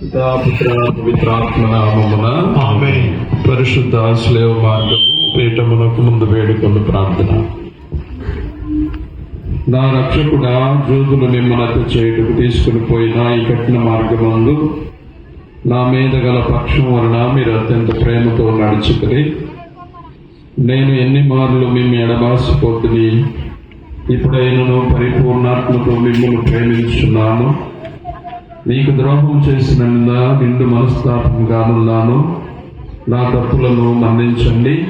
పితా పుత్ర పవిత్రాత్మ నామమున ఆమేన్. పరిశుద్ధ శ్లేవ మార్గము పీఠమునకు ముందు వేడుకొందు ప్రార్థన. నా రక్షకుడా, జూదులు మిమ్మల్ని చేయుటకు తీసుకుని పోయిన ఈ కఠిన మార్గమందు నా మీద గల పక్షం వలన మీరు అత్యంత ప్రేమతో నడుచుకుని నేను ఎన్ని మార్లు మిమ్మల్ని ఎడబాసిపోతుని ఇప్పుడైనను పరిపూర్ణాత్మతో మిమ్మల్ని ప్రేమించున్నాను. మీకు ద్రోహం చేసిన నిండు మనస్తాపంగానున్నాను. నా తప్పులను మన్నించండి.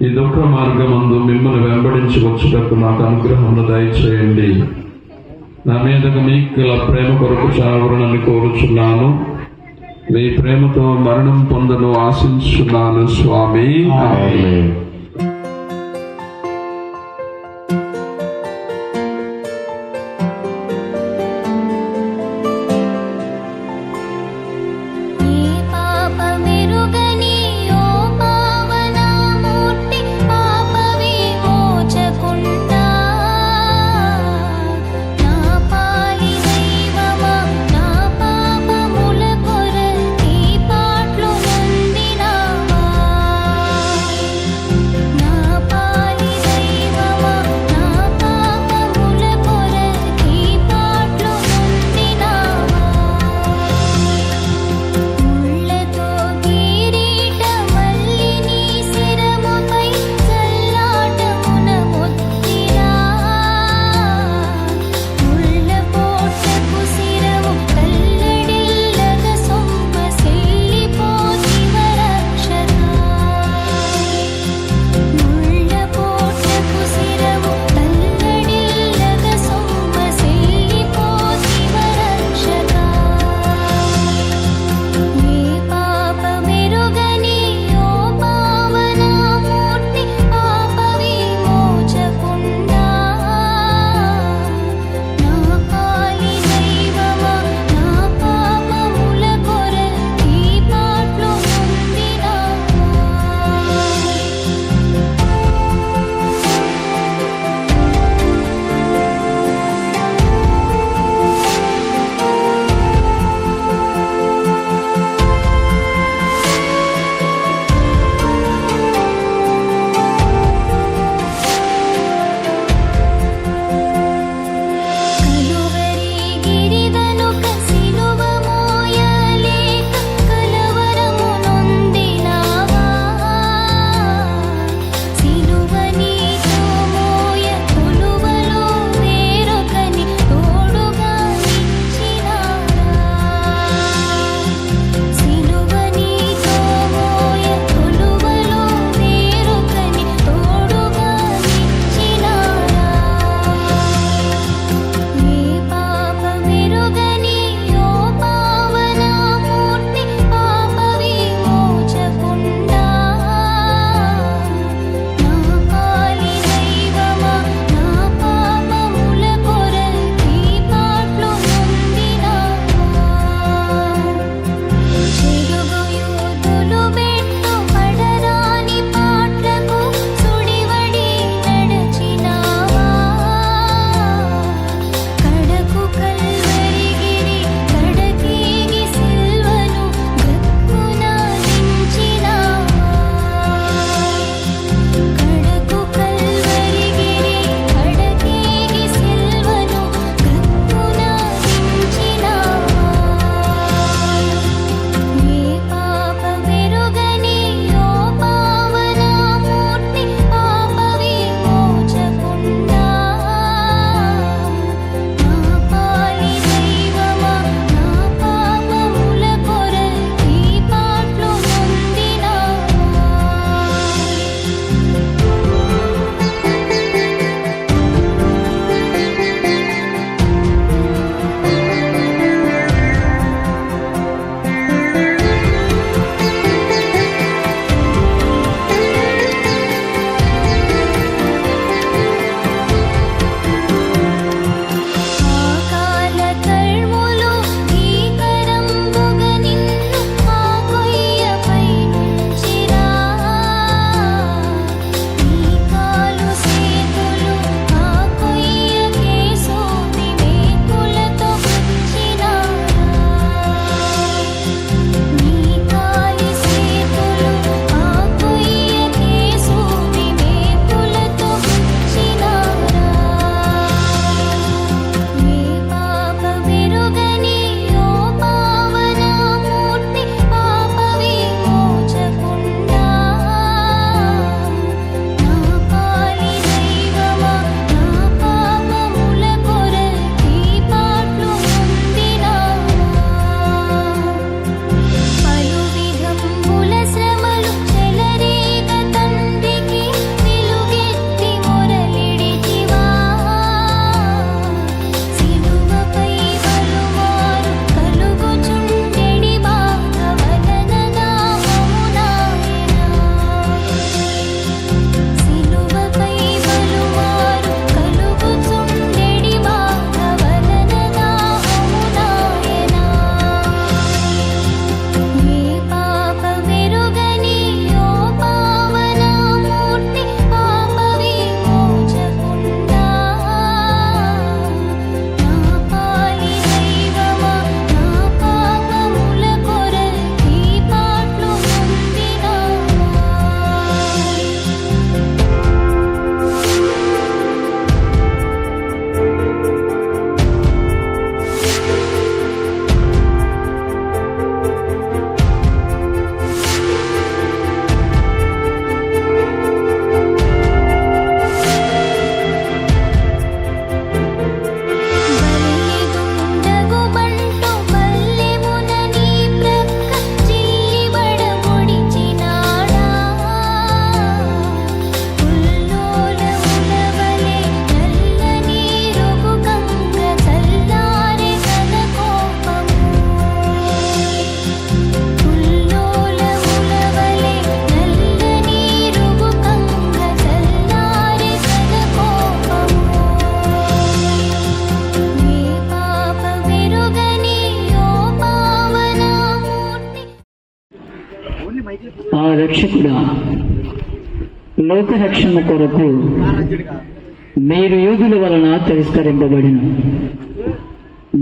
ఈ దుఃఖ మార్గమందు మిమ్మల్ని వెంబడించి వచ్చుటకు నాకు అనుగ్రహమును దయచేయండి. నా మీదగా మీకు గల ప్రేమ కొరకు చావరణని కోరుచున్నాను. మీ ప్రేమతో మరణం పొందను ఆశించున్నాను స్వామి. ఆమేన్. ఆ రక్షకుడా, లోకరక్షణ కొరకు మీరు యూదుల వలన తిరస్కరింపబడిన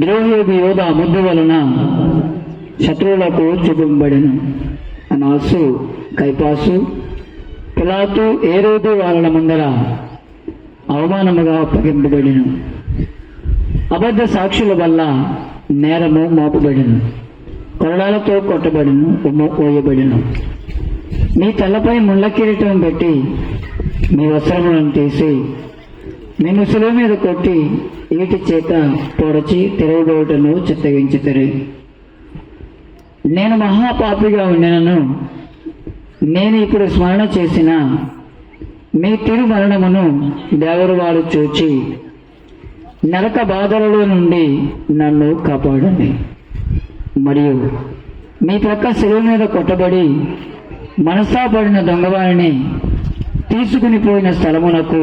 ద్రోహి యోధ ముద్దు వలన శత్రువులకు చూపింపబడిన అనాసు, కైపాసు, పిలాతు, ఏరోదు వాళ్ళ ముందర అవమానముగా అప్పగింపబడిన అబద్ధ సాక్షుల వల్ల నేరము మోపబడిన, కొరడాలతో కొట్టబడిన, ఉమ్ము పోయబడిన. మీ తలపై ముళ్ళ కిరీటం పెట్టి మీ వస్త్రములను తీసి నిన్ను శిలువ మీద కొట్టి ఈటి చేత పొడచి తిరగబోటను చిత్తగించితిరి. నేను మహాపాపిగా ఉండినను నేను ఇప్పుడు స్మరణ చేసిన మీ తిరు మరణమును దేవుడు వారు చూచి నరక బాధలలో నుండి నన్ను కాపాడండి. మరియు మీ ప్రక్క శిలువ మీద కొట్టబడి మనస్తాపడిన దొంగవారిని తీసుకుని పోయిన స్థలమునకు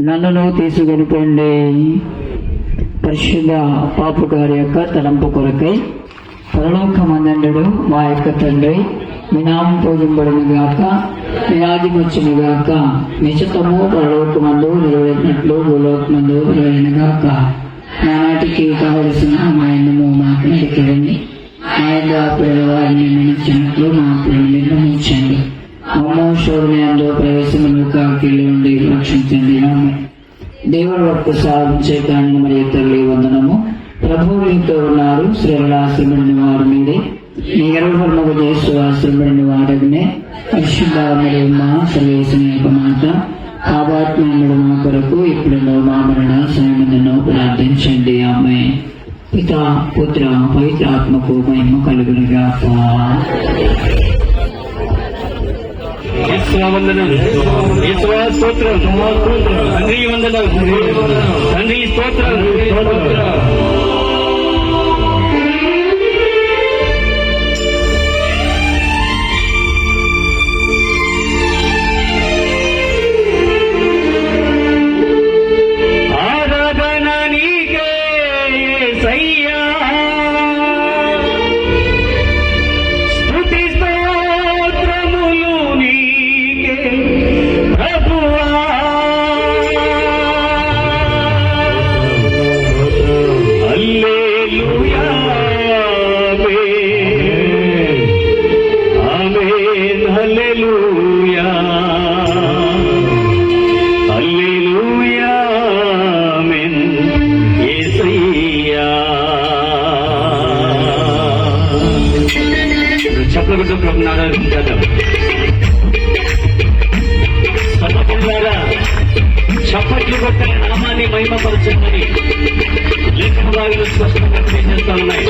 నన్నును తీసుకుని పోండి. పరిశుద్ధ పాపు గారి యొక్క తలంపు కొరకై పరలోకమందుండు మా యొక్క తండ్రి, మీ నామం పూజింపబడును గాక, మీ రాజ్యం వచ్చును గాక, మీ చిత్తము పరలోకమందు నెరవేరినట్లు భూలోకమందు నెరవేరును గాక. నానాటికి కావలసిన మా అన్నము మాకు నడికిరండి, మా యొక్క పేదవారిని మించినట్లు మా పిల్లల్ని నిర్ణయించండి. అమ్మో శోధనయంలో ప్రవేశమును కాకిలో నుండి రక్షించండి. దేవుడు వరకు సాధించే దాన్ని మరి తల్లి వందనము. ప్రభువు మీతో ఉన్నారు, స్త్రీలలో ఆశ్రమడిన వారు మీరే, మీ గర్భఫలముగు యేసు ఆశ్రమడిన వాడగనే. పరిశుద్ధ మరియు మా సర్వేశ్వర యొక్క మాట పాపాత్మనుడు మా కొరకు ఇప్పుడు మా మరణ సమయమును ప్రార్థించండి. ఆమె పితా, పుత్ర, పవిత్రాత్మకు మహిమ కలుగును గాక. స్తోత్రం, తండ్రి వందనం, తండ్రి స్తోత్రం. ఆరాధన నీకే యేసయ్యా, స్తుతి స్తోత్రములు నీకే ప్రభువా. హల్లెలూయా, ఆమేన్, హల్లెలూయా, హల్లెలూయా, ఆమేన్. యేసయ్యా చెప్పగలదు ప్రభునారా సమకులారా, చప్పట్లు కొట్టిన నామాన్ని మహిమపరచమని లేఖన భాగాలు స్పష్టంగా తెలియజేస్తా ఉన్నాయి.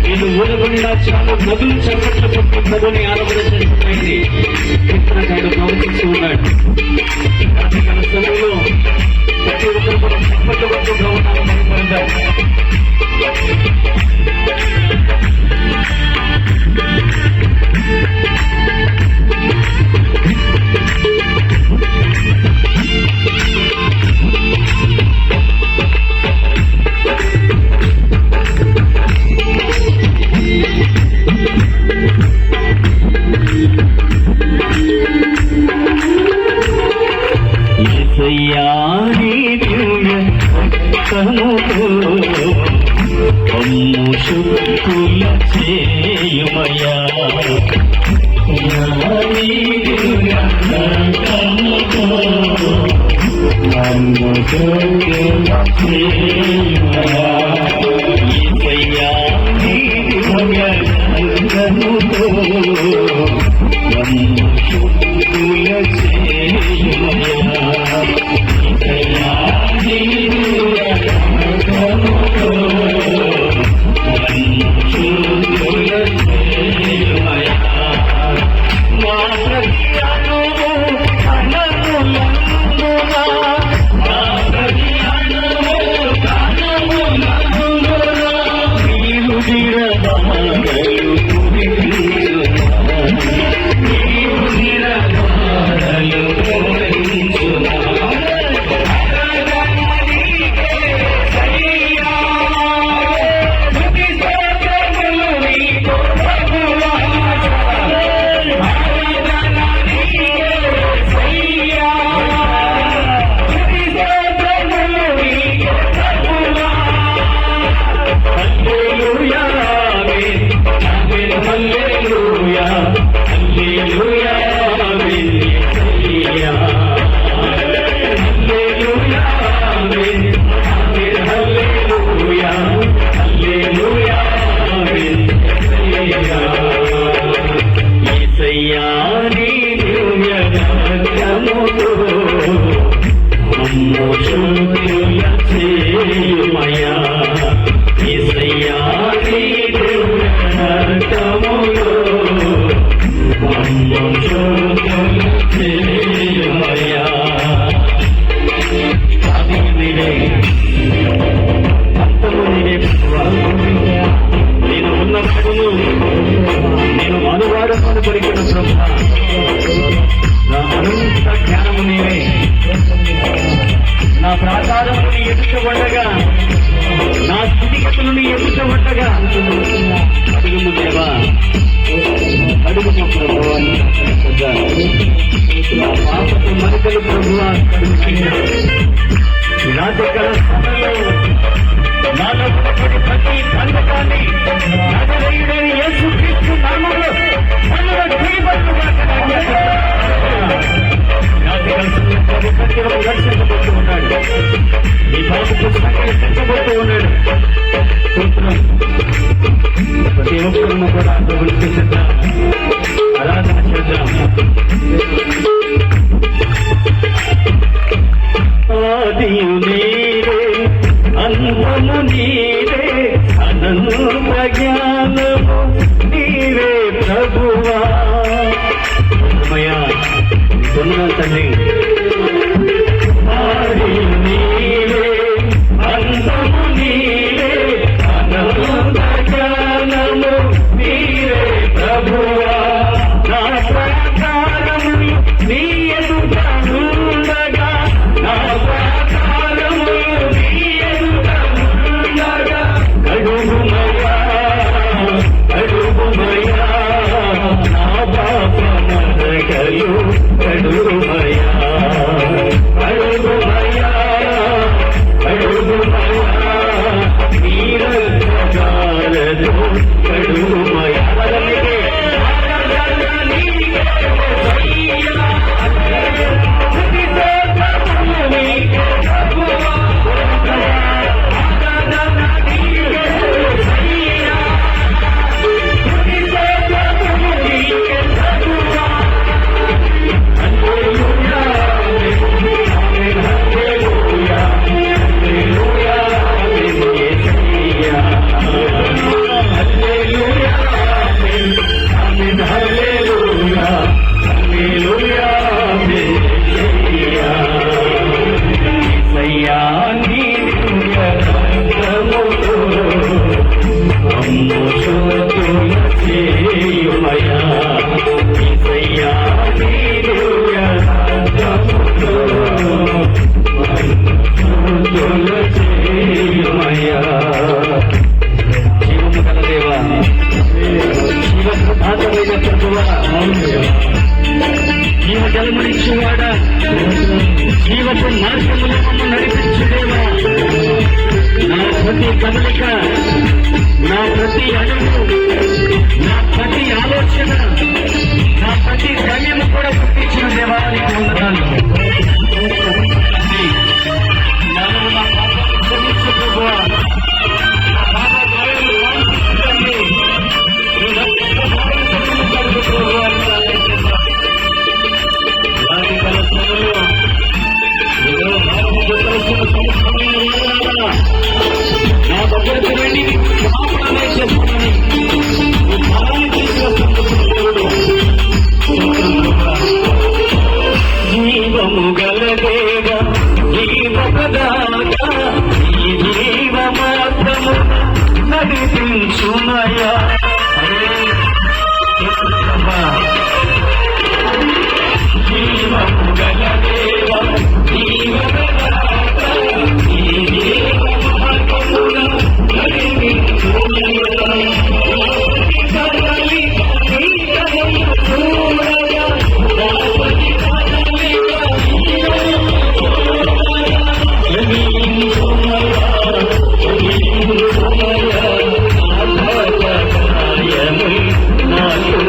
నేను ఊరకుండా చాలా నదులు చప్పట్లు కొట్టుకుంటుందని ఆలోచన చేస్తున్నది ఆయన గమనిస్తూ ఉన్నాడు. రాత్రికాల సమయంలో ప్రతి ఒక్కరు కూడా చప్పట్లు కొట్టుకుంటూ ఉన్నారు. మహిమపడతారు. యేసయ్యా నీ దివ్య రక్తముతో అమ్ము శుద్ధుల చేయుమయా. నీ దివ్య రక్తముతో అమ్ము శుద్ధుల చేయుమయా. యేసయ్యా నీ దివ్య రక్తముతో అమ్ము శుద్ధుల చేయుమయా. హల్లెలూయా హల్లెలూయా ఆమేన్ యేసయ్యా హల్లెలూయా ఆమేన్ హల్లెలూయా హల్లెలూయా ఆమేన్ యేసయ్యా యేసయ్యా నీ దివ్య రక్తముతో మమ్ము శుద్ధుల చేయుమయా యేసయ్యా నీ దివ్య రక్తముతో మమ్ము శుద్ధుల చేయుమయా ఆదియు నీవే అంతము నీవే ప్రభువా నేను ఉన్నప్పుడును నేను అనువాడమని పలికిన ప్రభువా నా అనంత జ్ఞానము నీవే నా ప్రాకారము నీ ఎదుట ఉండగా నా స్థితిగతులు నీ ఎదుట ఉండగా అడుగుము దేవా అడుగుము ప్రభువా నా పాపపు మరికలు ప్రభువా నా దగ్గర స్థలంలో నాలో ఉన్నటువంటి ప్రతి బంధకాన్ని నజరేయుడైన యేసుక్రీస్తు నామములో మనలో చేయబడునుగా దర్శించబడుతూ ఉన్నాడు ఈ పాపపు సంఖ్యలు పెంచబడుతూ ఉన్నాడు ప్రతి ఒక్కరూ కూడా ప్రభుత్వ చేద్దాం ఆరాధన చేద్దాం ఆదియు నీవే అంతము నీవే అనంత జ్ఞానము నీవే ప్రభువా తండ్రి ఆదియు నీవే అంతము నీవే అనంత జ్ఞానము నీవే ప్రభువా నా ప్రాకారము నీ ఎదుట ఉండగా నా ప్రాకారము నీ ఎదుట ఉండగా అడుగుమయా అడుగుమయా నా పాపమరగలు అడుగుమయా అడుగుమయా అడుగుమయా నీ రక్తధారతో అడుగుమయా జీవ జలమనిచ్చేవాడా జీవపు మార్గములో మమ్మల్ని నడిపించుదేవా నా ప్రతి కదలిక నా ప్రతి అడుగు నా ప్రతి ఆలోచన నా ప్రతి గమ్యము కూడా గుర్తించిన దేవా నీకు వందనాలు నన్ను నా పాపాలు క్షమించు ప్రభువా నా పాప ద్వారాలు వాంఛించండి నా దగ్గరకు వెళ్ళి క్షమాపణనే చేస్తున్నాను ఫలాన్ని తీసుకొస్తున్నాడు జీవము గల దేవ జీవపదాత ఈ జీవ మాత్రము నడిపించుమయా జీవము గల దేవ జీవపదాత ఈ జీవ మాత్రమును నడిపించుమయా నాకు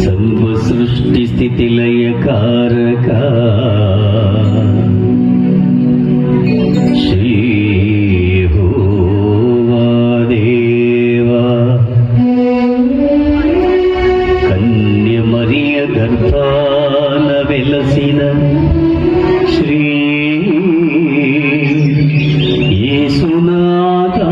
సర్వ సృష్టి స్థితి లయ కారక శ్రీ యెహోవా దేవా, కన్య మరియ గర్భాన వెలసిన శ్రీ యేసునాథా,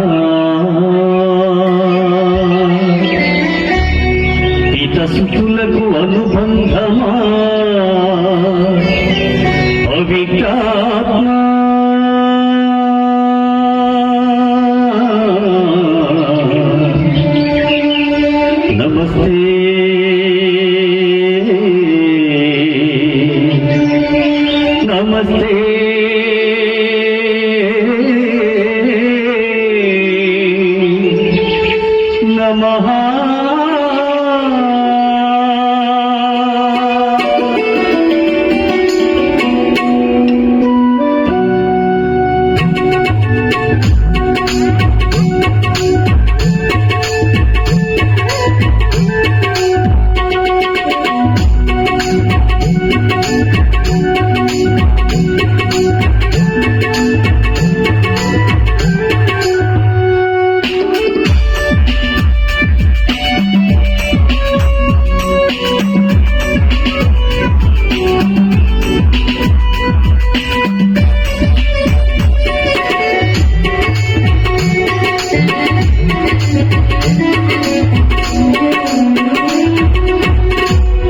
పితసుతులకు అనుబంధమా పవిత్రాత్మ, నమస్తే నమస్తే నమః.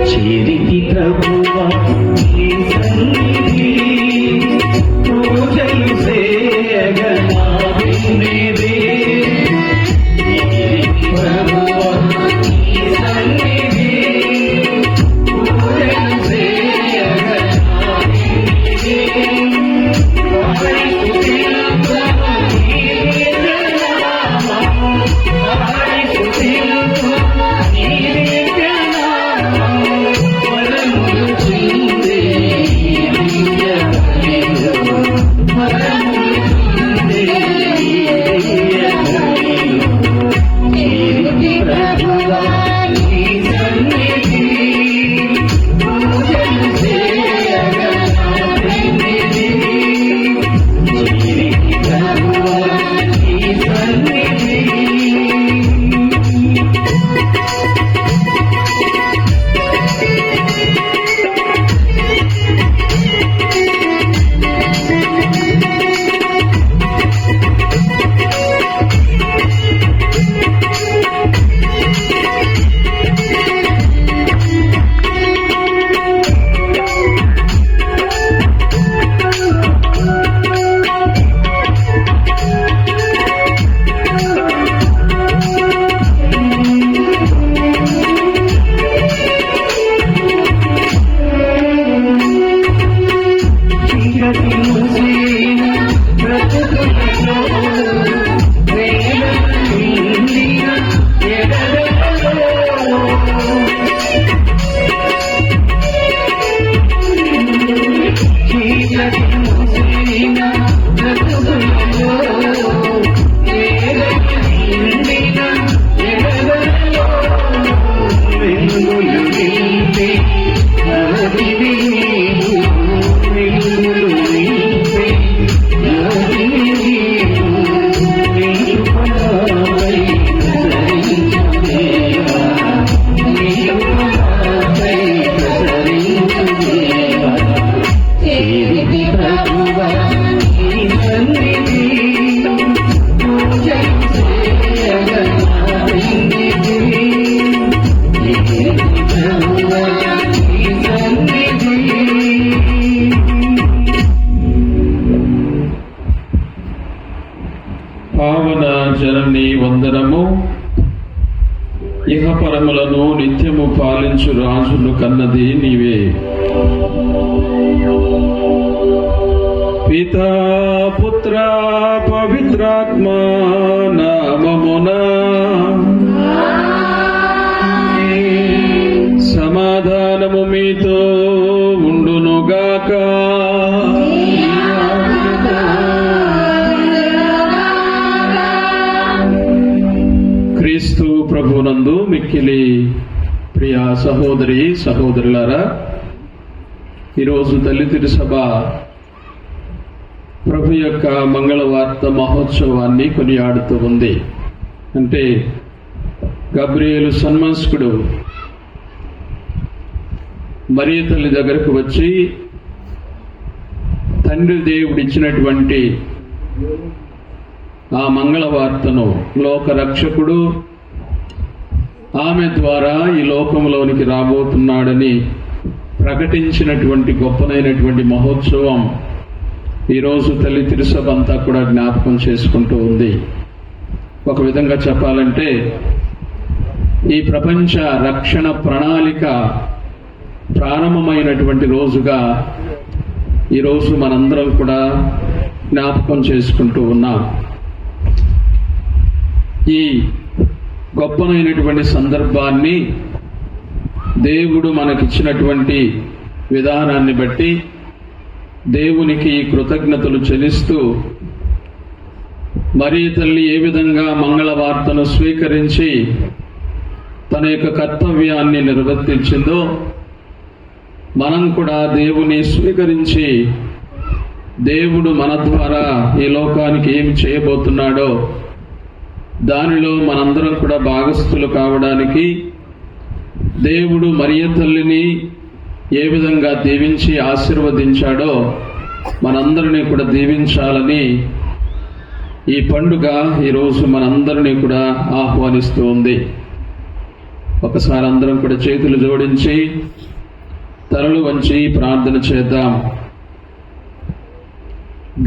చేరితి ప్రభువా నీ సన్నిధి, పూజలు చేయగా నా విన్నీది. చేరితి ప్రభువా నీ సన్నిధి, పూజలు చేయగా నా విన్నీది. ప్రభువా ఇహపరములను నిత్యము పాలించు రాజును కన్నది నీవే. పితా పుత్ర పవిత్రాత్మ నామమున సమాధానము మీతో ఉండునుగాక. క్రీస్తు ప్రభునందు మిక్కిలి ప్రియ సహోదరి సహోదరులారా, ఈరోజు తల్లి తిరుసభ ప్రభు యొక్క మంగళవార్త మహోత్సవాన్ని కొనియాడుతూ ఉంది. అంటే గబ్రియేలు సన్మాస్కుడు మరియ తల్లి దగ్గరకు వచ్చి తండ్రి దేవుడిచ్చినటువంటి ఆ మంగళవార్తను లోక రక్షకుడు ఆమె ద్వారా ఈ లోకంలోనికి రాబోతున్నాడని ప్రకటించినటువంటి గొప్పనైనటువంటి మహోత్సవం ఈరోజు తల్లి తిరుసభ అంతా కూడా జ్ఞాపకం చేసుకుంటూ ఉంది. ఒక విధంగా చెప్పాలంటే ఈ ప్రపంచ రక్షణ ప్రణాళిక ప్రారంభమైనటువంటి రోజుగా ఈరోజు మనందరం కూడా జ్ఞాపకం చేసుకుంటూ ఉన్నాం. ఈ గొప్పనైనటువంటి సందర్భాన్ని దేవుడు మనకిచ్చినటువంటి విధానాన్ని బట్టి దేవునికి కృతజ్ఞతలు చెల్లిస్తూ మరియ తల్లి ఏ విధంగా మంగళవార్తను స్వీకరించి తన యొక్క కర్తవ్యాన్ని నిర్వర్తించిందో మనం కూడా దేవుని స్వీకరించి దేవుడు మన ద్వారా ఈ లోకానికి ఏమి చేయబోతున్నాడో దానిలో మనందరం కూడా భాగస్థులు కావడానికి దేవుడు మరియ తల్లిని ఏ విధంగా దీవించి ఆశీర్వదించాడో మనందరినీ కూడా దీవించాలని ఈ పండుగ ఈరోజు మనందరినీ కూడా ఆహ్వానిస్తూ ఉంది. ఒకసారి అందరం కూడా చేతులు జోడించి తలలు వంచి ప్రార్థన చేద్దాం.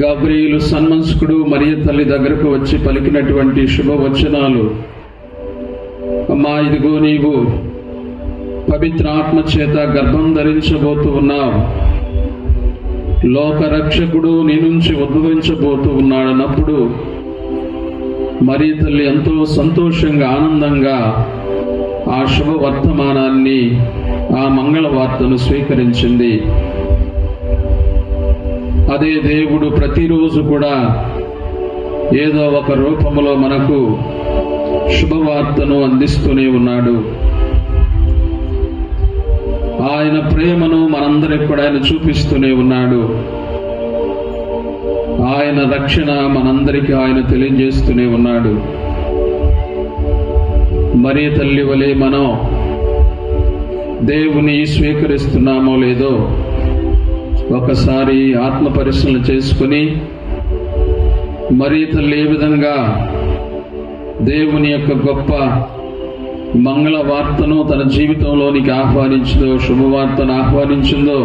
గబ్రియేలు సన్మాస్కుడు మరియ తల్లి దగ్గరకు వచ్చి పలికినటువంటి శుభవచనాలు, అమ్మా ఇదిగో నీవు పవిత్ర ఆత్మ చేత గర్భం ధరించబోతూ ఉన్నావు, లోక రక్షకుడు నీ నుంచి ఉద్భవించబోతూ ఉన్నాడన్నప్పుడు మరియ తల్లి ఎంతో సంతోషంగా ఆనందంగా ఆ శుభవర్తమానాన్ని ఆ మంగళవార్తను స్వీకరించింది. అదే దేవుడు ప్రతిరోజు కూడా ఏదో ఒక రూపంలో మనకు శుభవార్తను అందిస్తూనే ఉన్నాడు. ఆయన ప్రేమను మనందరికి కూడా ఆయన చూపిస్తూనే ఉన్నాడు. ఆయన రక్షణ మనందరికీ ఆయన తెలియజేస్తూనే ఉన్నాడు. మరియ తల్లి వలె మనం దేవుని స్వీకరిస్తున్నామో లేదో ఒకసారి ఆత్మ పరిశీలన చేసుకుని మరియ తల్లి ఏ విధంగా దేవుని యొక్క గొప్ప మంగళవార్తను తన జీవితంలోనికి ఆహ్వానించిందో, శుభవార్తను ఆహ్వానించిందో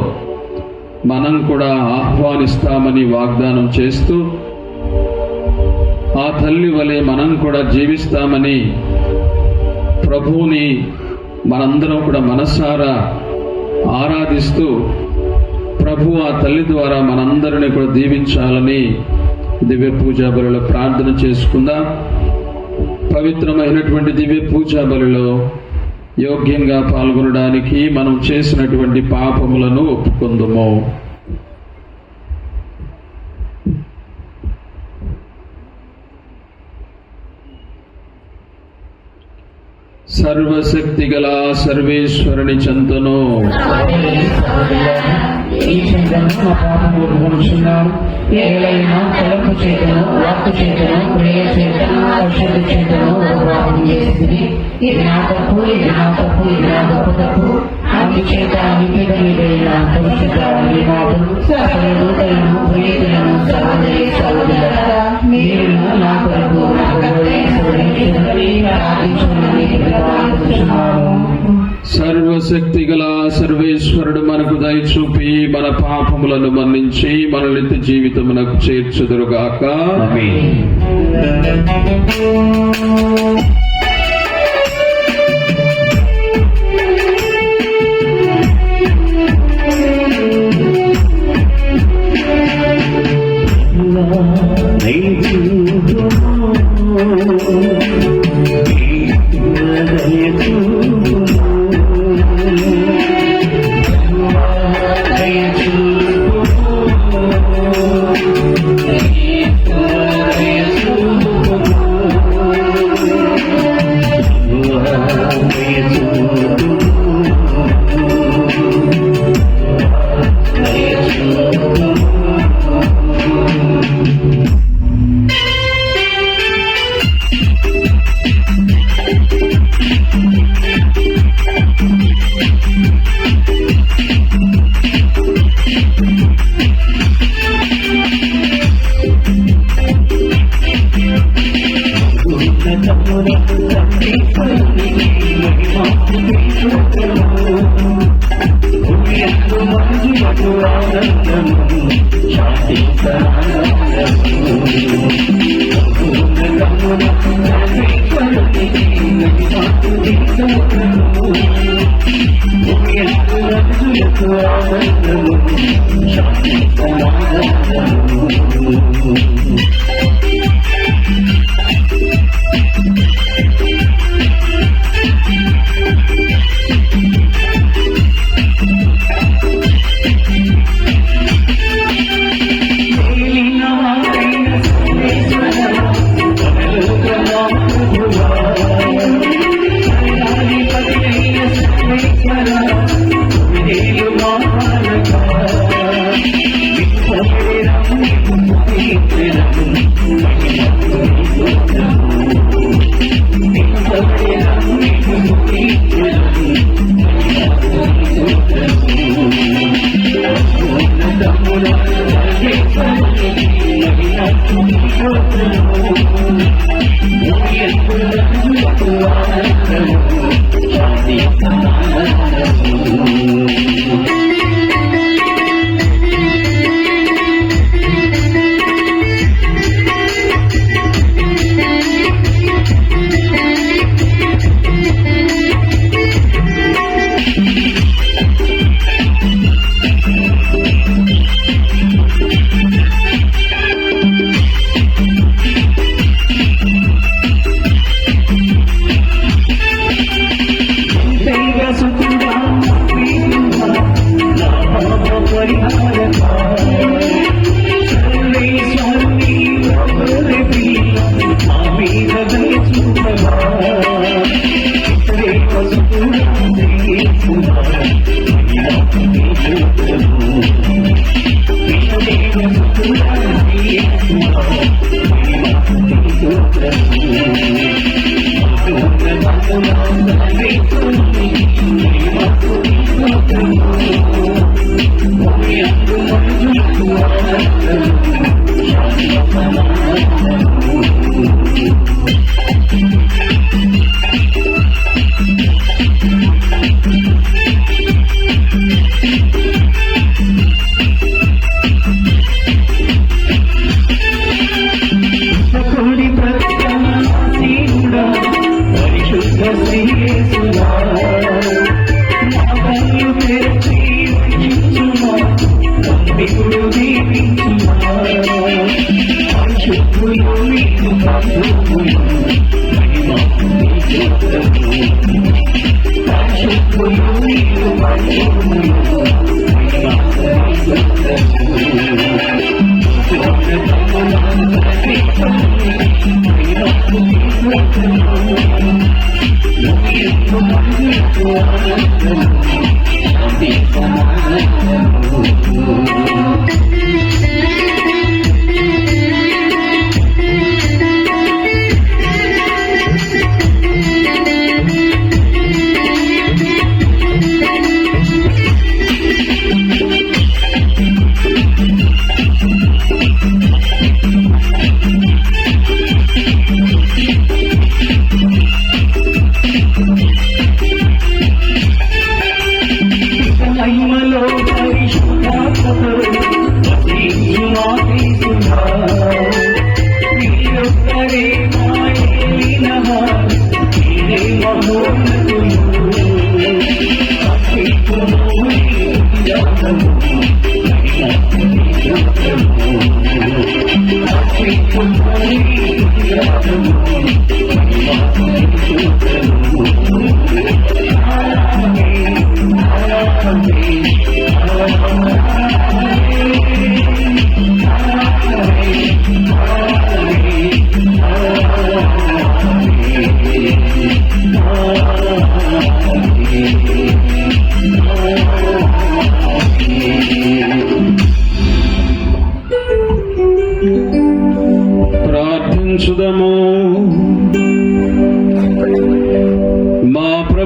మనం కూడా ఆహ్వానిస్తామని వాగ్దానం చేస్తూ ఆ తల్లి వలె మనం కూడా జీవిస్తామని ప్రభువుని మనందరం కూడా మనసారా ఆరాధిస్తూ ప్రభు ఆ తల్లి ద్వారా మనందరినీ కూడా దీవించాలని దివ్య పూజా బలిలో ప్రార్థన చేసుకుందాం. పవిత్రమైనటువంటి దివ్య పూజా బలిలో యోగ్యంగా పాల్గొనడానికి మనం చేసినటువంటి పాపములను ఒప్పుకుందాము. సర్వశక్తి గల సర్వేశ్వరుని చెంతను ఏలైనా తలపు చేతను, వాక్కు చేతను, క్రియ చేతను, ఔషధ చేతను పాపం చేస్తుంది. ఇది నా తప్పు, ఇది నా తప్పు, ఇది నా గొప్ప తప్పు. అందుచేత నిత్యమైన పరిశుద్ధ ఈ మాటలు సకలదూతలను, ప్రియతలను, సహోదరి సహోదరులారా, మీరు నా కొరకు సర్వశక్తి గల సర్వేశ్వరుడు మనకు దయచూపి మన పాపములను మన్నించి మన నిత్య జీవితమునకు చేర్చుదురుగాక. ఆమేన్. Oh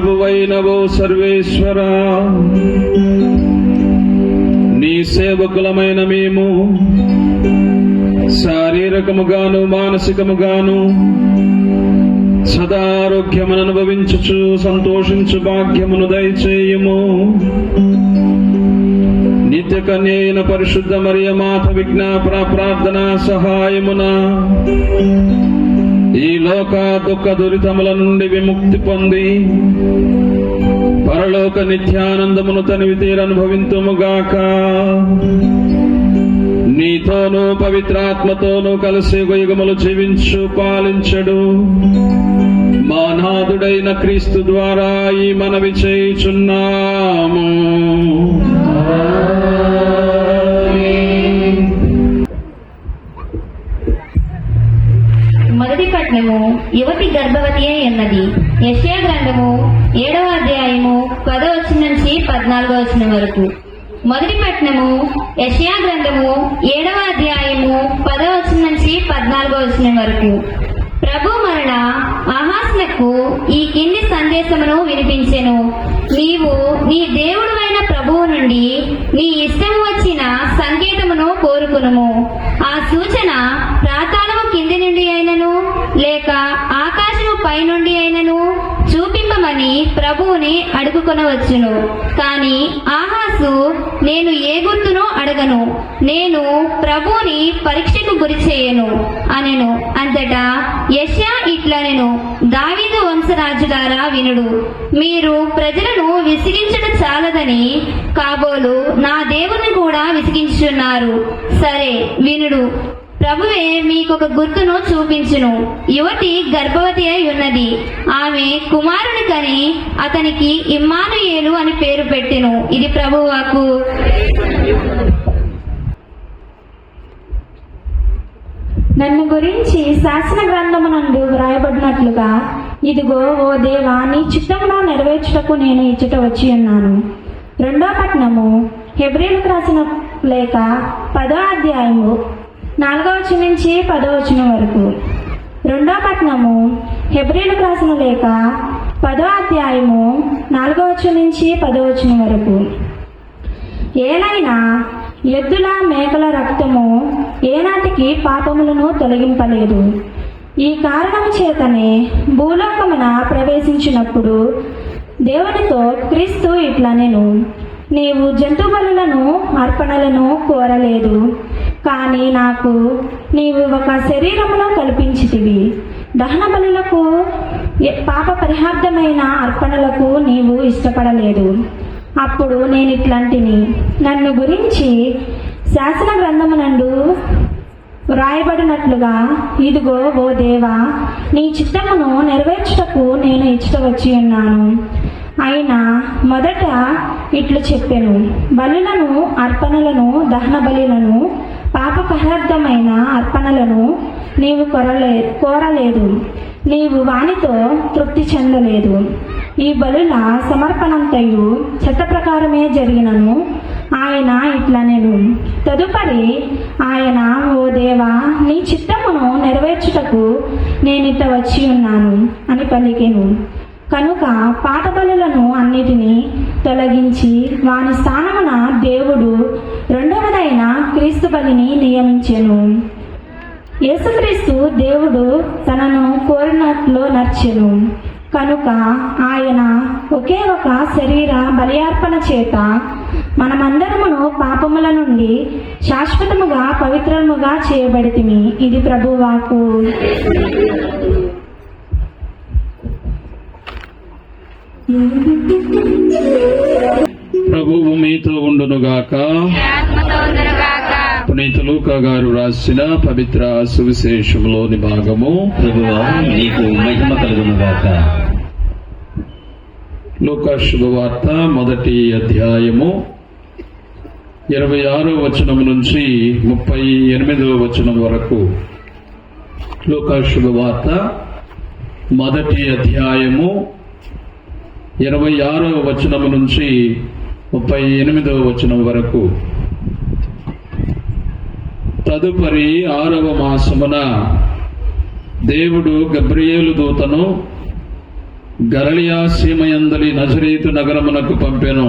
ప్రభువైనవో సర్వేశ్వరా, నీ సేవకులమైన మేము శారీరకముగాను మానసికముగాను సదారోగ్యమును అనుభవించుచు సంతోషించు భాగ్యమును దయచేయుము. నిత్య కన్య అయిన పరిశుద్ధ మరియ మాత విజ్ఞాపన ప్రార్థన సహాయమున ఈ లోక దుఃఖ దురితముల నుండి విముక్తి పొంది పరలోక నిత్యానందమును తనివి తీరనుభవింతుముగాక. నీతోనూ పవిత్రాత్మతోనూ కలిసి యుగములు జీవించు పాలించడు మా నాథుడైన క్రీస్తు ద్వారా ఈ మనవి చేయుచున్నాము. మొదటి పట్నము యువతి గర్భవతి అయి ఉన్నది. యెషయా గ్రంథము 7వ అధ్యాయము 10వ వచనం నుంచి 14వ వచనం వరకు. మొదటి పట్నము యెషయా గ్రంథము 7వ అధ్యాయము 10వ వచనం నుంచి 14వ వచనం వరకు. ప్రభు మరణ ఆహాస్నకు ఈ కింది సందేశమును వినిపించెను. నీవు నీ దేవుడైన ప్రభువు నుండి నీ ఇష్టము వచ్చిన సంకేతమును కోరుకునుము. ఆ సూచన ప్రాతాళము కింది నుండి అయినను లేక ఆకాశము పై నుండి అయినను చూపింపమని ప్రభువుని అడుగుకొనవచ్చును. కాని ఆహాసు, నేను ఏ గుర్తును అడగను, నేను ప్రభువుని పరీక్షకు గురి చేయను అనెను. అంతటా యెషయా ఇట్లనెను, దావీదు వంశరాజులారా వినుడు. మీరు ప్రజలను విసిగించుట చాలదని కాబోలు నా దేవుని కూడా విసిగించుచున్నారు. సరే వినుడు, ప్రభువే మీకొక గుర్తును చూపించును. యువతి గర్భవతి అయి ఉన్నది. ఆమె కుమారుని కని అతనికి ఇమ్మానుయేలు అని పేరు పెట్టెను. ఇది ప్రభువాకు. నన్ను గురించి శాసన గ్రంథమునందు వ్రాయబడినట్లుగా, ఇదిగో ఓ దేవా, నీ చిత్తమును నెరవేర్చుటకు నేను ఇచ్చట వచ్చి ఉన్నాను. 2వ పట్నము హెబ్రీయులకు రాసిన లేఖ 10వ అధ్యాయము 4వ వచనం నుంచి 10వ వచనం వరకు. 2వ పట్నము హెబ్రీయులకు రాసిన లేఖ 10వ అధ్యాయము 4వ వచనం నుంచి 10వ వచనం వరకు. ఏలైనా ఎద్దుల మేకల రక్తము ఏనాటికి పాపములను తొలగింపలేదు. ఈ కారణము చేతనే భూలోకమున ప్రవేశించినప్పుడు దేవునితో క్రీస్తు ఇట్లనెను, నీవు జంతు బలులను అర్పణలను కోరలేదు, కానీ నాకు నీవు ఒక శరీరమును కల్పించితివి. దహన బలులకు పాప పరిహార్థమైన అర్పణలకు నీవు ఇష్టపడలేదు. అప్పుడు నేను ఇట్లాంటిని, నన్ను గురించి శాసన గ్రంథమునందు వ్రాయబడినట్లుగా, ఇదిగో ఓ దేవా, నీ చిత్తమును నెరవేర్చుటకు నేను ఇచ్చట వచ్చి ఉన్నాను. అయినా మొదట ఇట్లు చెప్పెను, బలులను అర్పణలను దహన బలులను పాప పరిహార్థమైన అర్పణలను నీవు కోరలేదు, నీవు వానితో తృప్తి చెందలేదు. ఈ బలుల సమర్పణంతయు చట్ట ప్రకారమే జరిగినను ఆయన ఇట్లనెను. తదుపరి ఆయన, ఓ దేవా, నీ చిత్తమును నెరవేర్చుటకు నేనిట వచ్చి ఉన్నాను అని పలికెను. కనుక పాత బలులను అన్నిటినీ తొలగించి వాని స్థానమున దేవుడు 2వదైన క్రీస్తు బలిని నియమించెను. యేసుక్రీస్తు దేవుడు తనను కోరినట్లు నర్చెను. కనుక ఆయన ఒకే ఒక శరీర బలియార్పణ చేత మనమందరమును పాపముల నుండి శాశ్వతముగా పవిత్రముగా చేయబడితిమి. ఇది ప్రభువాకు. ప్రభువు మీతో ఉండునుగాక. పునీత లూకా గారు రాసిన పవిత్ర సువిశేషంలోని భాగము. ప్రభువా, నీకు మహిమ కలుగునుగాక. లూకా శుభవార్త 1వ అధ్యాయము 26వ వచనం నుంచి 38వ వచనం వరకు. లూకా శుభవార్త 1వ అధ్యాయము 26వ వచనం నుంచి 38వ వచనం వరకు. తదుపరి 6వ మాసమున దేవుడు గబ్రియేలు దూతను గలిలయ సీమయందలి నజరేతు నగరమునకు పంపెను.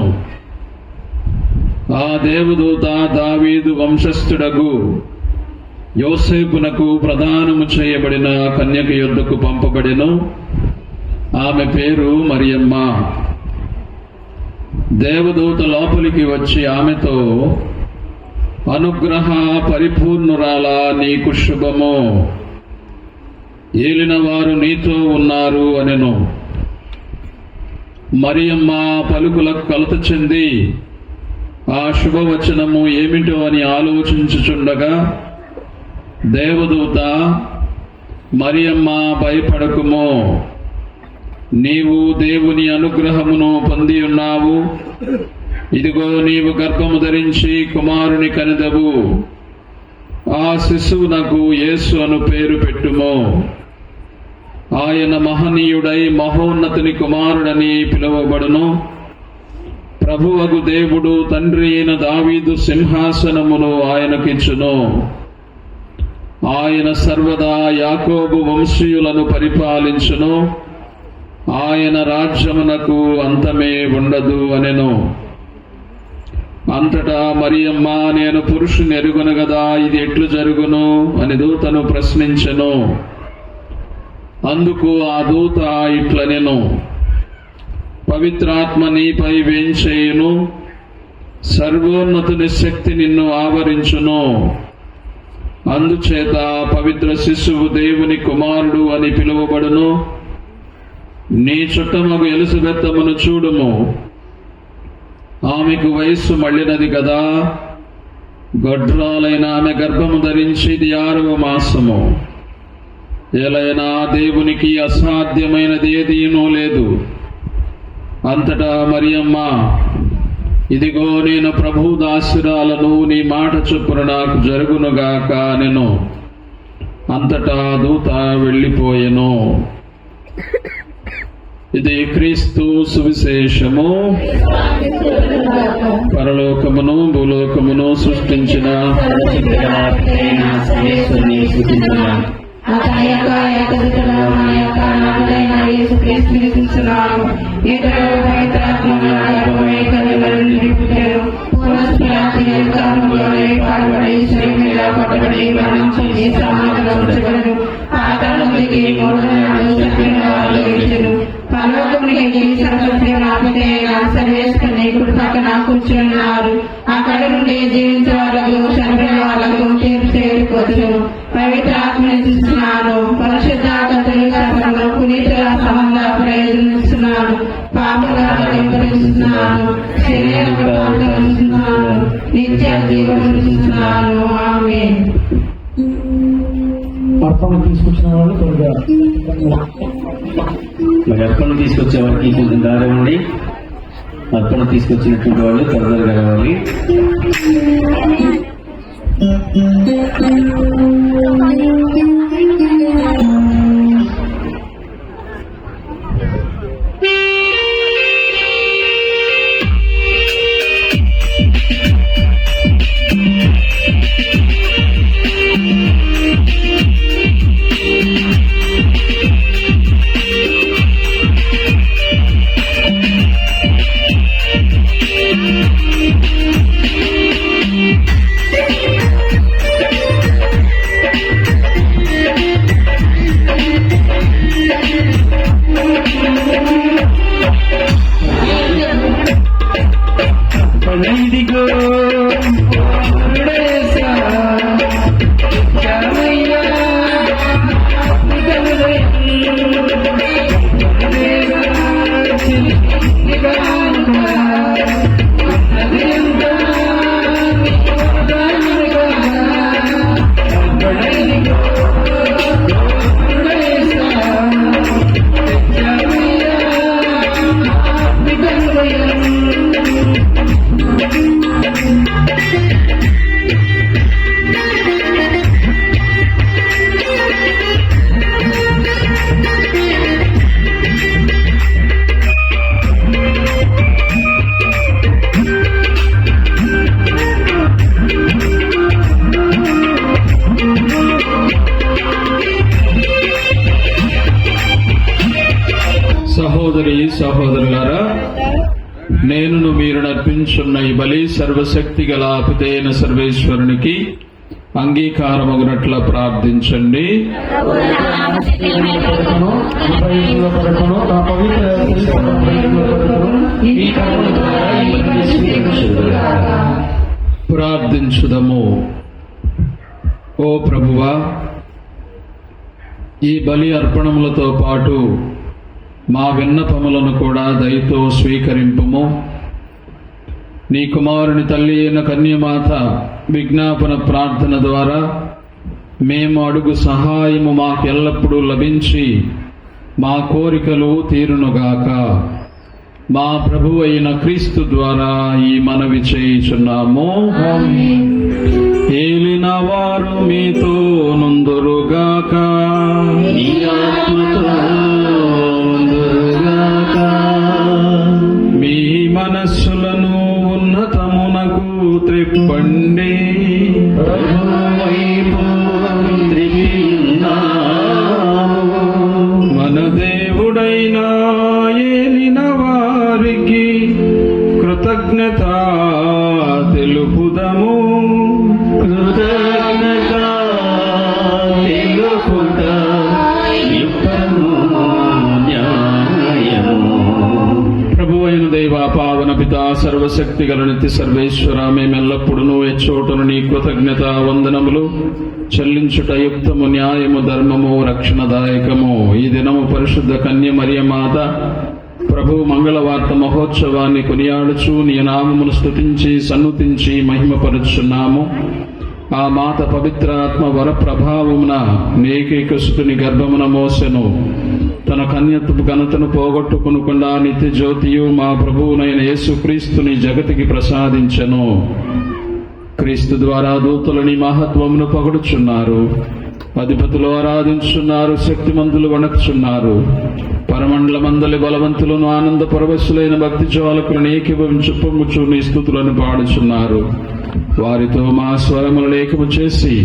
ఆ దేవదూత దావీదు వంశస్థుడగు యోసేపునకు ప్రదానము చేయబడిన కన్యక యొద్దకు పంపబడెను. ఆమె పేరు మరియమ్మ. దేవదూత లోపలికి వచ్చి ఆమెతో, అనుగ్రహ పరిపూర్ణురాలా, నీకు శుభము, ఏలిన వారు నీతో ఉన్నారు అనెను. మరియమ్మ పలుకులకు కలత చెంది ఆ శుభవచనము ఏమిటో అని ఆలోచించుచుండగా దేవదూత, మరియమ్మ భయపడకుము, నీవు దేవుని అనుగ్రహమును పొంది ఉన్నావు. ఇదిగో నీవు గర్భము ధరించి కుమారుని కనెదవు. ఆ శిశువునకు యేసు అను పేరు పెట్టుము. ఆయన మహనీయుడై మహోన్నతుని కుమారుడని పిలువబడును. ప్రభువగు దేవుడు తండ్రి అయిన దావీదు సింహాసనమును ఆయనకిచ్చును. ఆయన సర్వదా యాకోబు వంశీయులను పరిపాలించును. ఆయన రాజ్యమునకు అంతమే ఉండదు అనెను. అంతటా మరియమ్మ, నేను పురుషుని ఎరుగును గదా, ఇది ఎట్లు జరుగును అని దూతను ప్రశ్నించెను. అందుకు ఆ దూత ఇట్లనెను, పవిత్రాత్మ నీపై వేంచేయును, సర్వోన్నతుని శక్తి నిన్ను ఆవరించును. అందుచేత పవిత్ర శిశువు దేవుని కుమారుడు అని పిలువబడును. నీ చుట్టమగు ఎలిజబెత్తమును చూడుము, ఆమెకు వయస్సు మళ్ళినది కదా. గొడ్రాలైన ఆమె గర్భము ధరించి ఇది 6వ మాసము. ఏలైనా దేవునికి అసాధ్యమైనది ఏదీనూ లేదు. అంతటా మరియమ్మ, ఇదిగో నేను ప్రభు దాసురాలను, నీ మాట చొప్పున నాకు జరుగునుగాక అనెను. అంతటా దూత వెళ్ళిపోయెను. ఇది క్రీస్తు సువిశేషము. పరలోకమును భూలోకమును సృష్టించిన కూర్చున్నారు. అక్కడ నుండి జీవించే వాళ్ళకు, చనిపోయిన వాళ్ళకు తీర్పు చేరుకోవచ్చును. పవిత్రాత్మని చూస్తున్నాను, పరిశుద్ధ కథలు శాసనలు పునీతుల సంబంధ ప్రయోజనిస్తున్నాను, పాపగారుస్తున్నాను, శరీరం నిత్య జీవనిస్తున్నాను. ఆమేన్. అర్పణ తీసుకొచ్చిన వాళ్ళు త్వరగా, మరి అర్పణ తీసుకొచ్చే వారికి కొంచెం దారి ఉండి, అర్పణ తీసుకొచ్చినటువంటి వాళ్ళు త్వరగా రావాలి. సహోదరులారా, నేనును మీరు నర్పించున్న ఈ బలి సర్వశక్తి గల పితైన సర్వేశ్వరునికి అంగీకారమగునట్ల ప్రార్థించండి. ప్రార్థించుదము. ఓ ప్రభువా, ఈ బలి అర్పణములతో పాటు మా విన్నపములను కూడా దయతో స్వీకరింపుము. నీ కుమారుని తల్లి అయిన కన్యమాత విజ్ఞాపన ప్రార్థన ద్వారా మేము అడుగు సహాయము మాకెల్లప్పుడూ లభించి మా కోరికలు తీరునుగాక. మా ప్రభువు అయిన క్రీస్తు ద్వారా ఈ మనవి చేయుచున్నాము. ఏలిన వారు మీతో నుందురుగాక. నీ ఆత్మతో ఉందురుగాక. మీ మనస్సులను ఉన్నతమునకు త్రిప్పండి. ప్రభువైపు త్రిపియున్నాము. మన దేవుడైన ఏలిన వారికి కృతజ్ఞత తెలుపుదము. కృతజ్ఞత తెలుపుట యుక్తము న్యాయము. ప్రభువైన దైవ పావన పిత సర్వశక్తి గల నిత్య సర్వేశ్వర, మేమెల్లప్పుడూ ఎచ్చోటను నీ కృతజ్ఞత వందనములు చెల్లించుట యుక్తము, న్యాయము, ధర్మము, రక్షణదాయకము. ఈ దినము పరిశుద్ధ కన్య మరియమాత ప్రభు మంగళవార్త మహోత్సవాన్ని కొనియాడుచు నీ నామమును స్తుతించి సన్నుతించి మహిమపరుచున్నాము. ఆ మాత పవిత్రాత్మ వర ప్రభావమున ఏకైకసుతుని గర్భమున మోసెను. తన కన్యత్వపు ఘనతను పోగొట్టుకునకుండా నిత్య జ్యోతియు మా ప్రభువునైన యేసుక్రీస్తుని జగతికి ప్రసాదించెను. క్రీస్తు ద్వారా దూతలని మహత్వమును పొగడుచున్నారు, అధిపతులు ఆరాధించున్నారు, శక్తిమంతులు వణకుచున్నారు. పరమండలమందలి బలవంతులను ఆనంద పరవశులైన భక్తి జ్వాలకులను ఏకీభవించు పొంగుచు నీ స్తుతులను పాడుచున్నారు. వారితో మా స్వరములను ఏకము చేసి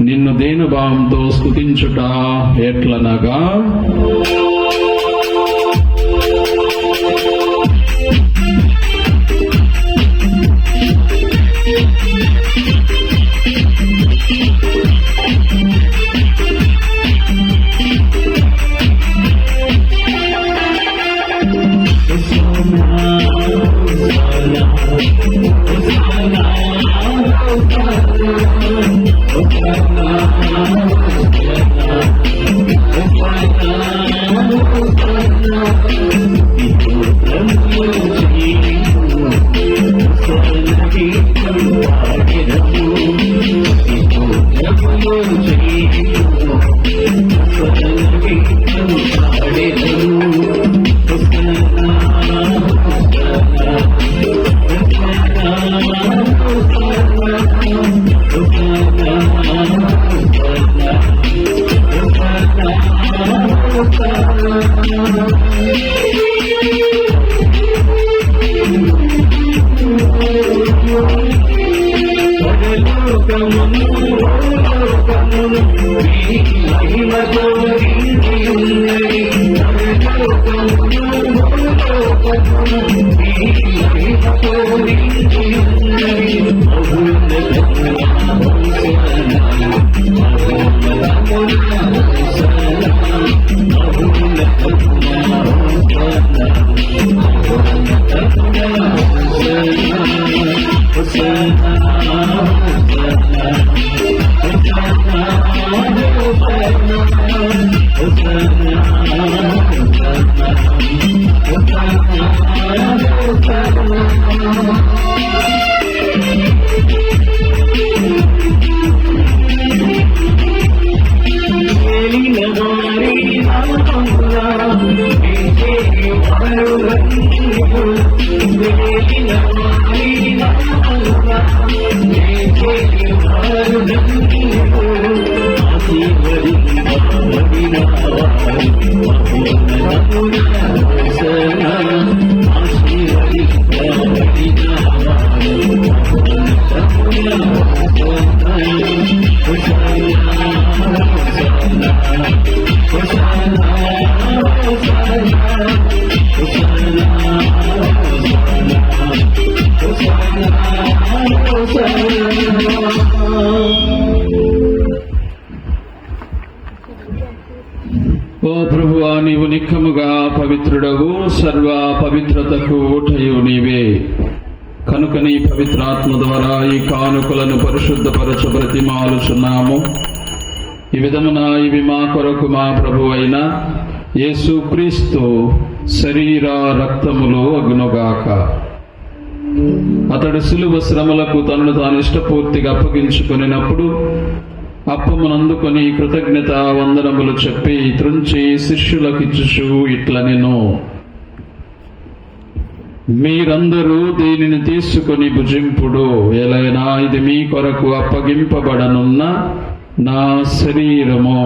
నిన్ను దీనభావంతో స్తుతించుట ఎట్లనగా, Hosanna, Hosanna, Hosanna. నిజముగా పవిత్రుడవు, సర్వ పవిత్రతకు ఊటయు నీవే. కనుక నీ పవిత్రాత్మ ద్వారా ఈ కానుకలను పరిశుద్ధపరచ బ్రతిమాలుచున్నాము. ఈ విధమున ఇవి మా కొరకు మా ప్రభు అయిన యేసుక్రీస్తు శరీర రక్తములు అగునుగాక. అతడు శిలువ శ్రమలకు తనను తాను ఇష్టపూర్తిగా అప్పగించుకొనినప్పుడు అప్పమునందుకొని కృతజ్ఞత వందనములు చెప్పి త్రుంచి శిష్యులకిచ్చుచు ఇట్లనెను: మీరందరూ దీనిని తీసుకొని భుజింపుడు, ఎలైనా ఇది మీ కొరకు అప్పగింపబడనున్న నా శరీరము.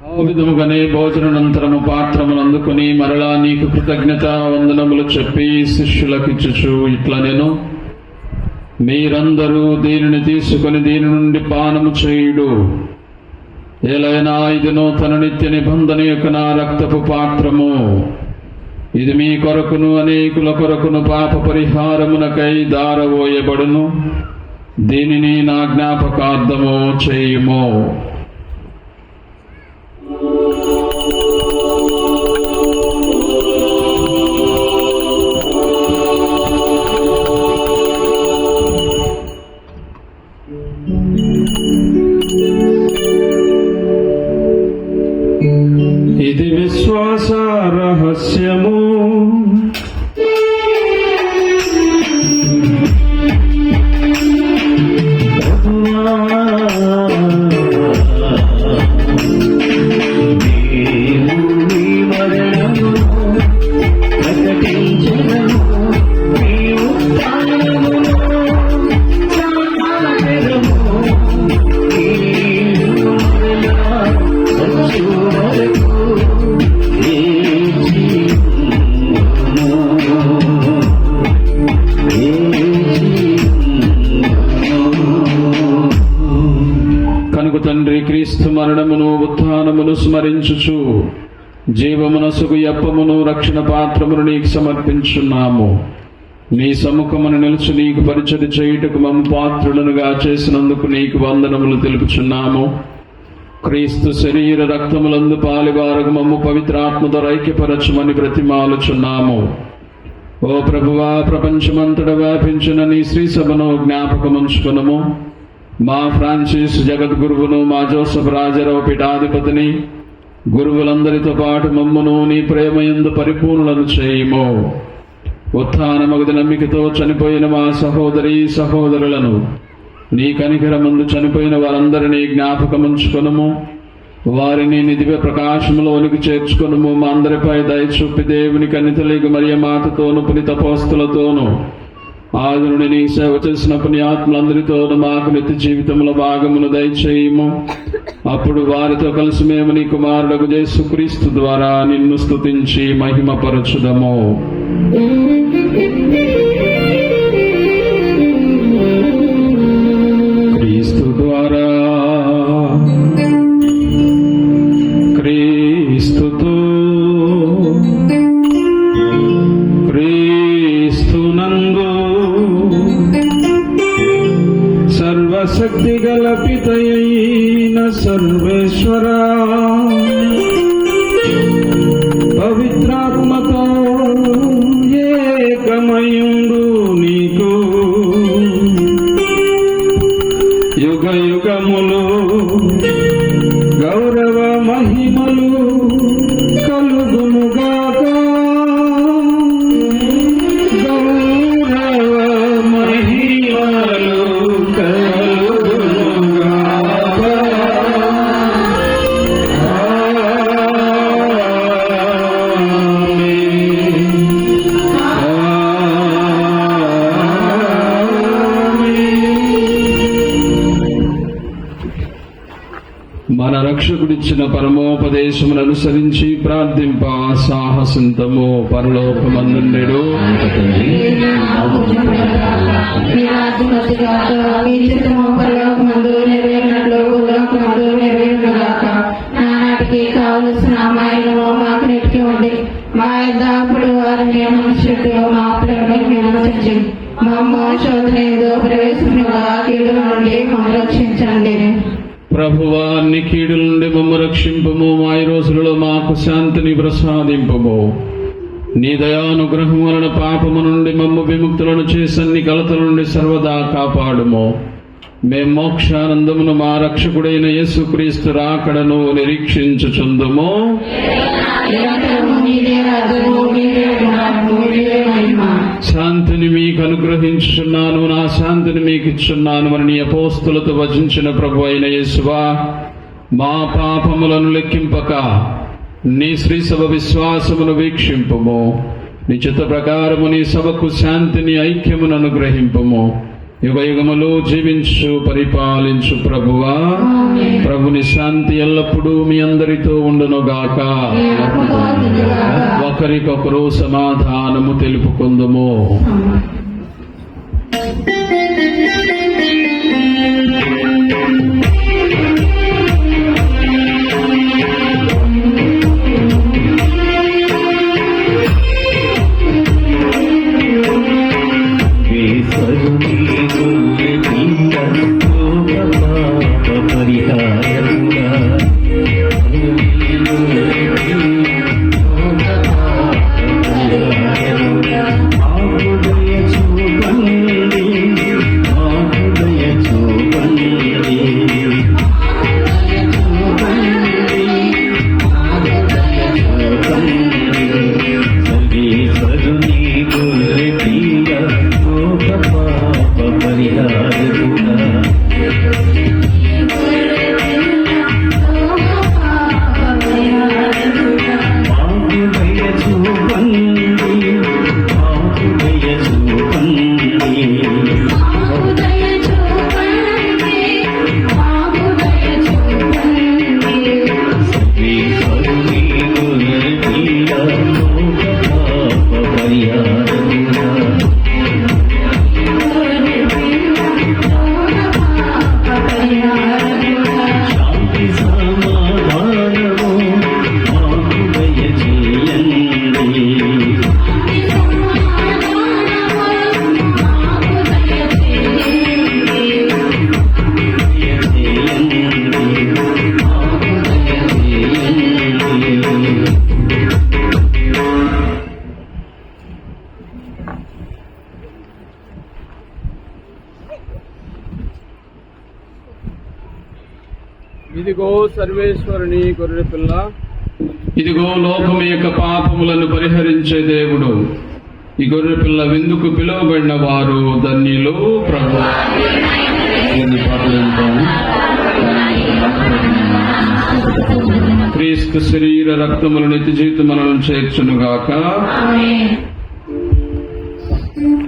ఆ విధముగానే భోజనానంతరము పాత్రమును అందుకుని మరలా నీకు కృతజ్ఞత వందనములు చెప్పి శిష్యులకిచ్చుచు ఇట్లనెను: మీరందరూ దీనిని తీసుకుని దీని నుండి పానము చేయుడు, ఏలైనా ఇది నూతన నిత్య నిబంధన యొక్క నా రక్తపు పాత్రము. ఇది మీ కొరకును అనేకుల కొరకును పాప పరిహారమునకై దారవోయబడును. దీనిని నా జ్ఞాపకార్థము చేయుము. ఇది విశ్వాస రహస్యము. కనుక తండ్రి, క్రీస్తు మరణమును ఉత్థానమును స్మరించుచు జీవమునసుగు అప్పమును రక్షణ పాత్రమును నీకు సమర్పించున్నాము. నీ సముఖమును నిలుచు నీకు పరిచర్య చేయుటకు మమ్ము పాత్రులనుగా చేసినందుకు నీకు వందనములు తెలుపుచున్నాము. క్రీస్తు శరీర రక్తములందు పాలివారకు మమ్ము పవిత్రాత్మతో ఐక్యపరచుమని బ్రతిమాలుచున్నాము. ఓ ప్రభువా, ప్రపంచమంతట వ్యాపించిన నీ శ్రీ సభను జ్ఞాపకముంచుకొనుము. మా ఫ్రాన్సిస్ జగద్గురువును, మా జోసఫ్ రాజరావు పీఠాధిపతిని, గురువులందరితో పాటు మమ్మును నీ ప్రేమయందు పరిపూర్ణులను చేయుము. ఉత్థానమగది నమ్మికతో చనిపోయిన మా సహోదరి సహోదరులను, నీ కనికరమందు చనిపోయిన వారందరినీ జ్ఞాపకముంచుకొనుము. వారిని నీ దివ్య ప్రకాశములోనికి చేర్చుకొనుము. మా అందరిపై దయచూపి దేవుని కన్నితలిగు మరియమాతతోను పునీతపోస్తులతోను ఆదురుని నీ సేవ చేసిన పుణ్యాత్ములందరితోనూ మాకు నిత్య జీవితముల భాగమును దయచేయము. అప్పుడు వారితో కలిసి మేము నీ కుమారుడగు యేసుక్రీస్తు ద్వారా నిన్ను స్తుతించి మహిమపరచుదము. క్రీస్తు ద్వారా, క్రీస్తుతో, క్రీస్తునందు సర్వశక్తి గల పితయైన సర్వేశ్వరా, పవిత్రాత్మతో ఏకమయుండు నీకు యుగ యుగములు గౌరవ మహిమలు కలుగునుగాక. గౌరవ మహిమలు కలుగునుగాక. రక్షకుడిచ్చిన పరమోపదేశమును అనుసరించి ప్రార్థింప సాహసింతము. పరలోకమందుండెడు మీ రాజ్యం వచ్చుగాక, మీ చిత్తము పరలోకమందు నెరవేరినట్లు భూలోకమందు నెరవేరునుగాక. నానాటికి కావలసిన అమ్మాయిలను మాకు నెట్టుకోండి. మా యొద్ద అప్పుడు వారిని మనుషులు మా అప్పులను విమర్శించి మమ్మ శోధన ఏదో ప్రవేశముగా కీడు నుండి మమ్మల్ని రక్షించండి. ప్రభువా, అన్ని కీడుల నుండి మమ్ము రక్షింపము. మా ఈ రోజులలో మాకు శాంతిని ప్రసాదింపము. నీ దయానుగ్రహం వలన పాపము నుండి మమ్ము విముక్తులను చేసి అన్ని కలతల నుండి సర్వదా కాపాడుము. మేం మోక్షానందమును మా రక్షకుడైన యేసుక్రీస్తు రాకడను నిరీక్షించుచుందుము. నిరంతరము నీదే రాజ్యము, నీదే గుణము, నీదే మహిమ. శాంతిని మీకు అనుగ్రహించుచున్నాను, నా శాంతిని మీకు ఇచ్చున్నాను అని నీ అపోస్తులతో వచించిన ప్రభు అయిన యేసువా, మా పాపములను లెక్కింపక నీ శ్రీ సభ విశ్వాసమును వీక్షింపుము. నీ చిత్త ప్రకారము నీ సభకు శాంతిని ఐక్యమును అనుగ్రహింపుము. యుగ యుగములు జీవించు పరిపాలించు ప్రభువా, ప్రభుని శాంతి ఎల్లప్పుడూ మీ అందరితో ఉండునుగాక. ఒకరికొకరు సమాధానము తెలుపుకుందుము. ఇదిగో సర్వేశ్వరుని గొర్రె పిల్ల, ఇదిగో లోకం యొక్క పాపములను పరిహరించే దేవుడు. ఈ గొర్రె పిల్ల విందుకు పిలువబడిన వారు ధన్యులు. ప్రభు క్రీస్తు శరీర రక్తములు నిత్య జీవితములను చేర్చునుగాక.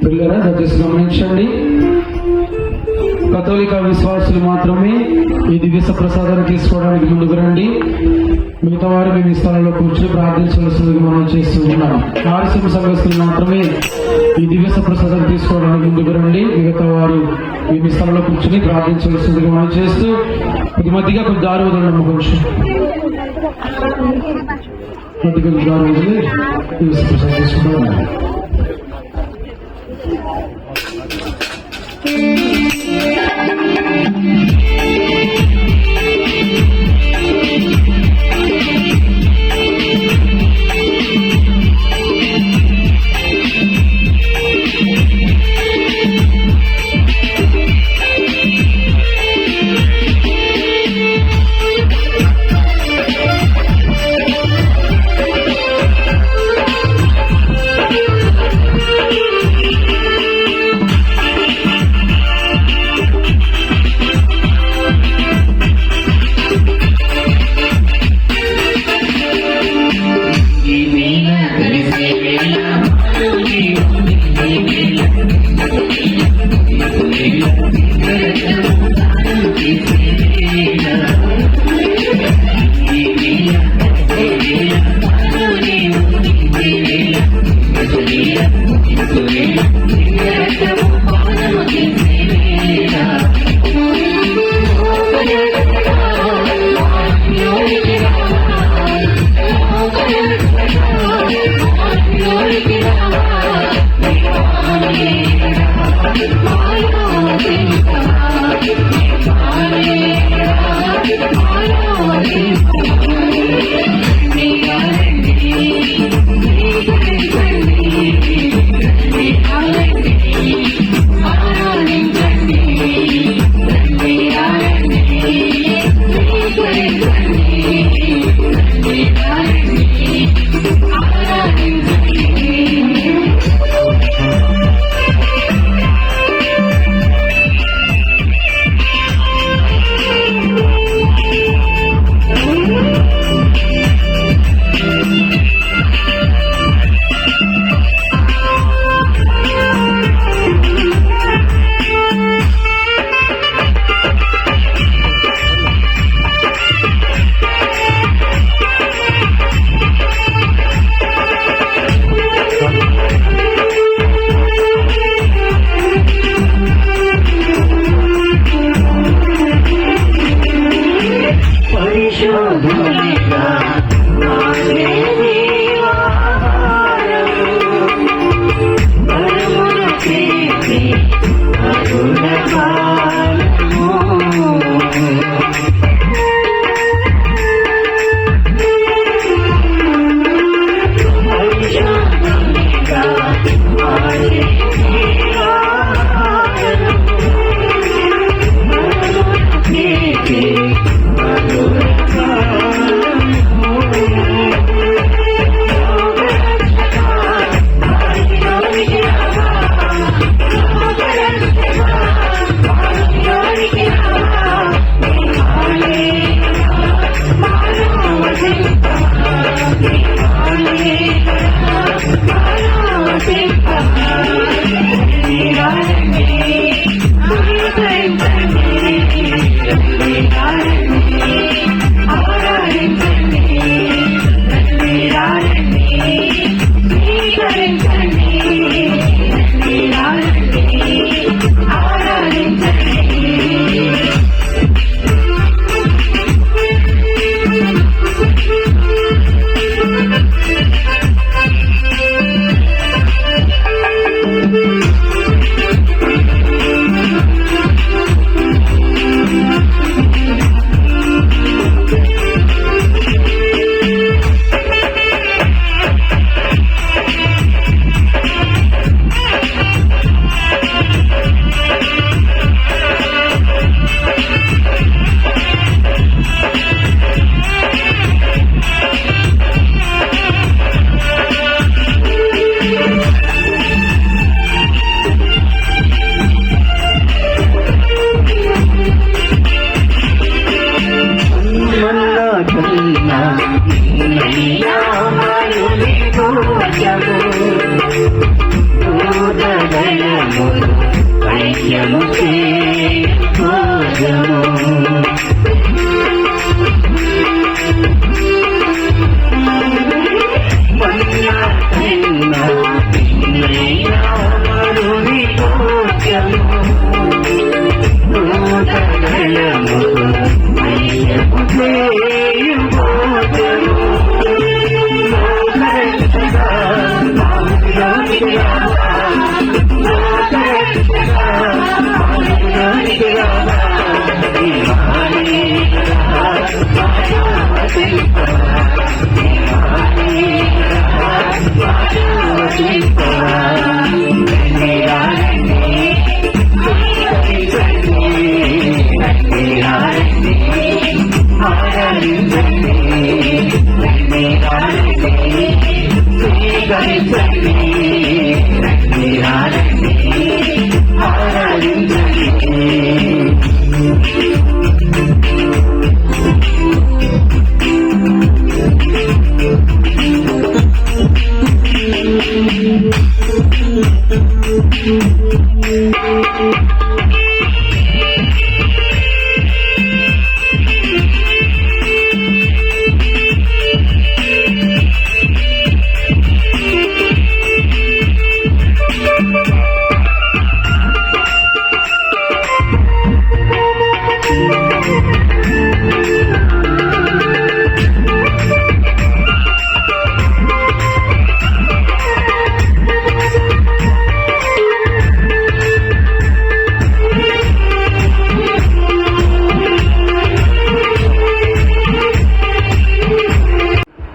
పిల్లరా దయచేసి గమనించండి, కథోలిక విశ్వాసులు మాత్రమే ఈ దివ్య ప్రసాదాన్ని తీసుకోవడానికి ముందుకు రండి. మిగతా వారు మేము ఈ స్థలంలో కూర్చొని ప్రార్థించవలసిందిగా మనం చేస్తూ ఉన్నాం. ఆర్సిఎం సంఘస్థులు మాత్రమే ఈ దివ్య ప్రసాదాన్ని తీసుకోవడానికి ముందుకు రండి. మిగతా వారు మేము ఈ స్థలంలో కూర్చొని ప్రార్థించవలసిందిగా మనం చేస్తూ కొద్ది మధ్యగా కొద్ది దారి వదలండి. కొంచెం కొద్దిగా దారి వదిలి దివ్య ప్రసాదం తీసుకుంటాం.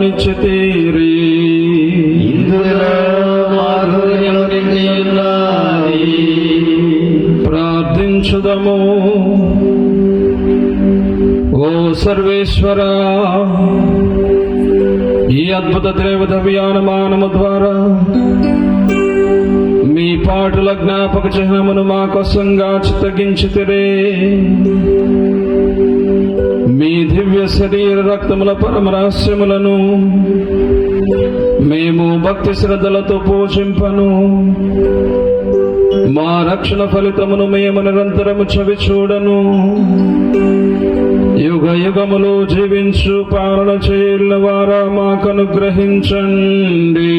ఫలమునిచ్చితీరి. ఇందులో మాధుర్యము నిండి ఉన్నది. ప్రార్థించుదము. ఓ సర్వేశ్వర, ఈ అద్భుత త్రైవత వ్యానమానము ద్వారా మీ పాటుల జ్ఞాపక చిహ్నమును మా కోసంగా చిత్తగించితిరే. మీ దివ్య శరీర రక్తముల పరమ రహస్యములను మేము భక్తి శ్రద్ధలతో పోషింపను. మా రక్షణ ఫలితమును మేము నిరంతరము చవి చూడను. యుగ యుగములు జీవించు పాలన చేయల వారా మాకు అనుగ్రహించండి.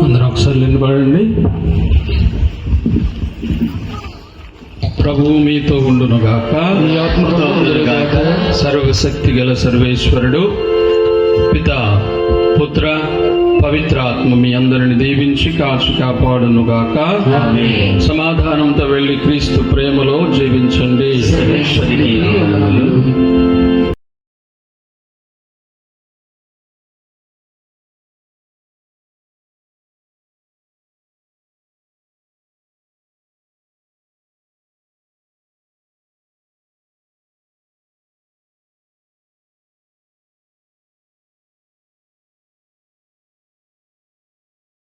అందరూ ఒకసారి నిలబడండి. ప్రభువు మీతో ఉండునుగాక. మీ ఆత్మతో ఉండునుగాక. సర్వశక్తి గల సర్వేశ్వరుడు పిత, పుత్ర, పవిత్రాత్మ మీ అందరిని దీవించి కాచి కాపాడునుగాక. సమాధానంతో వెళ్లి క్రీస్తు ప్రేమలో జీవించండి. సర్వేశ్వరికి వందనములు.